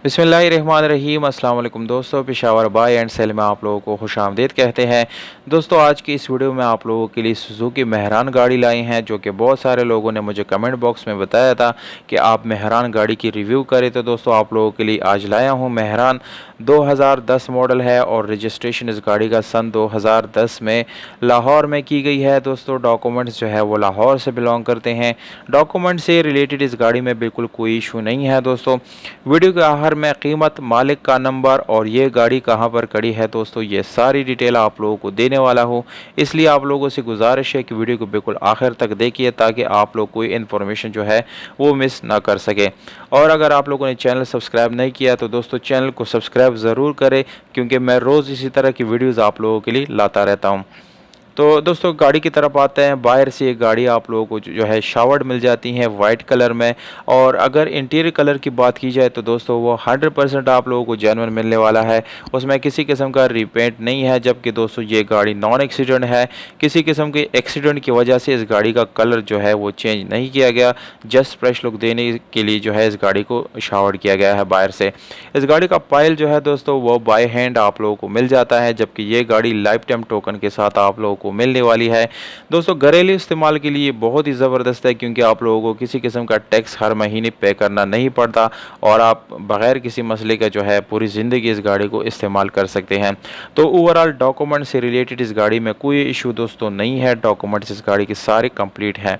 बिस्मिल्लाहिर्रहमानिर्रहीम। अस्सलाम वालेकुम दोस्तों, पेशावर बाय एंड सेल में आप लोगों को खुशामदीद कहते हैं। दोस्तों, आज की इस वीडियो में आप लोगों के लिए सुजुकी मेहरान गाड़ी लाई हैं, जो कि बहुत सारे लोगों ने मुझे कमेंट बॉक्स में बताया था कि आप मेहरान गाड़ी की रिव्यू करें। तो दोस्तों, आप लोगों के लिए आज लाया हूँ। मेहरान 2010 मॉडल है और रजिस्ट्रेशन इस गाड़ी का सन 2010 में लाहौर में की गई है। दोस्तों, डॉक्यूमेंट्स जो है वो लाहौर से बिलोंग करते हैं। डॉक्यूमेंट से रिलेटेड इस गाड़ी में बिल्कुल कोई इशू नहीं है। दोस्तों, वीडियो के आखिर में कीमत, मालिक का नंबर और ये गाड़ी कहाँ पर खड़ी है, दोस्तों ये सारी डिटेल आप लोगों को देने वाला हूँ। इसलिए आप लोगों से गुजारिश है कि वीडियो को बिल्कुल आखिर तक देखिए, ताकि आप लोग कोई इन्फॉर्मेशन जो है वो मिस ना कर सके। और अगर आप लोगों ने चैनल सब्सक्राइब नहीं किया तो दोस्तों चैनल को सब्सक्राइब ज़रूर करें, क्योंकि मैं रोज़ इसी तरह की वीडियोज़ आप लोगों के लिए लाता रहता हूँ। तो दोस्तों, गाड़ी की तरफ आते हैं। बाहर से ये गाड़ी आप लोगों को जो है शावर्ड मिल जाती है वाइट कलर में। और अगर इंटीरियर कलर की बात की जाए तो दोस्तों वो 100% आप लोगों को जेन्युइन मिलने वाला है। उसमें किसी किस्म का रीपेंट नहीं है। जबकि दोस्तों ये गाड़ी नॉन एक्सीडेंट है। किसी किस्म के एक्सीडेंट की वजह से इस गाड़ी का कलर जो है वो चेंज नहीं किया गया। जस्ट फ्रेश लुक देने के लिए जो है इस गाड़ी को शावर्ड किया गया है बाहर से। इस गाड़ी का पायल जो है दोस्तों वो बाय हैंड आप लोगों को मिल जाता है, जबकि ये गाड़ी लाइफ टाइम टोकन के साथ आप लोगों को मिलने वाली है। दोस्तों, घरेलू इस्तेमाल के लिए बहुत ही ज़बरदस्त है, क्योंकि आप लोगों को किसी किस्म का टैक्स हर महीने पे करना नहीं पड़ता और आप बगैर किसी मसले का जो है पूरी ज़िंदगी इस गाड़ी को इस्तेमाल कर सकते हैं। तो ओवरऑल डॉक्यूमेंट से रिलेटेड इस गाड़ी में कोई इशू दोस्तों नहीं है। डॉक्यूमेंट्स इस गाड़ी के सारे कंप्लीट हैं।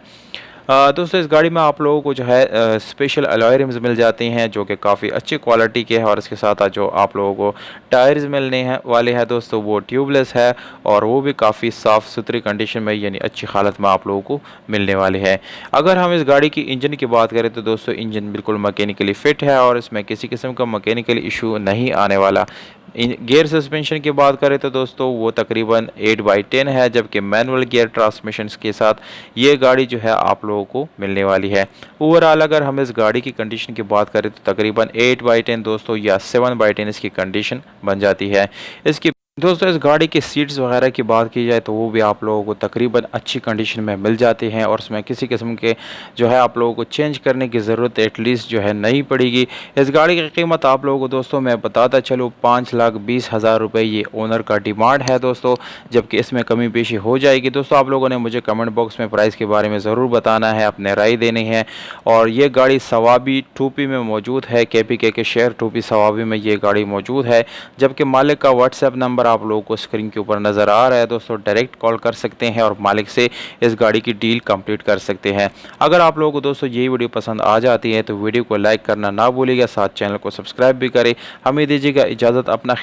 दोस्तों, इस गाड़ी में आप लोगों को जो है स्पेशल अलॉय रिम्स मिल जाते हैं, जो कि काफ़ी अच्छी क्वालिटी के हैं। और इसके साथ जो आप लोगों को टायर्स मिलने हैं वाले हैं दोस्तों वो ट्यूबलेस है, और वो भी काफ़ी साफ़ सुथरी कंडीशन में यानी अच्छी हालत में आप लोगों को मिलने वाले हैं। अगर हम इस गाड़ी की इंजन की बात करें तो दोस्तों इंजन बिल्कुल मैकेनिकली फ़िट है और इसमें किसी किस्म का मैकेनिकल इशू नहीं आने वाला। गियर सस्पेंशन की बात करें तो दोस्तों वो तकरीबन 8/10 है, जबकि मैनुअल गियर ट्रांसमिशन के साथ ये गाड़ी जो है आप लोगों को मिलने वाली है। ओवरऑल अगर हम इस गाड़ी की कंडीशन की बात करें तो तकरीबन 8/10 दोस्तों या 7/10 इसकी कंडीशन बन जाती है। इसकी दोस्तों, इस गाड़ी की सीट्स वगैरह की बात की जाए तो वो भी आप लोगों को तकरीबन अच्छी कंडीशन में मिल जाती हैं, और उसमें किसी किस्म के जो है आप लोगों को चेंज करने की ज़रूरत एटलीस्ट जो है नहीं पड़ेगी। इस गाड़ी की कीमत आप लोगों को दोस्तों मैं बताता चलूँ 5,20,000 रुपये ये ओनर का डिमांड है दोस्तों, जबकि इसमें कमी पेशी हो जाएगी। दोस्तों, आप लोगों ने मुझे कमेंट बॉक्स में प्राइस के बारे में ज़रूर बताना है, अपने राय देनी है। और ये गाड़ी सवाबी टूपी में मौजूद है, KPK के शहर टूपी सवाबी में ये गाड़ी मौजूद है। जबकि मालिक का व्हाट्सएप नंबर आप लोगों को स्क्रीन के ऊपर नज़र आ रहा है दोस्तों, डायरेक्ट कॉल कर सकते हैं और मालिक से इस गाड़ी की डील कंप्लीट कर सकते हैं। अगर आप लोगों को दोस्तों ये वीडियो पसंद आ जाती है तो वीडियो को लाइक करना ना भूलिएगा, साथ चैनल को सब्सक्राइब भी करें। हमें दीजिएगा इजाज़त। अपना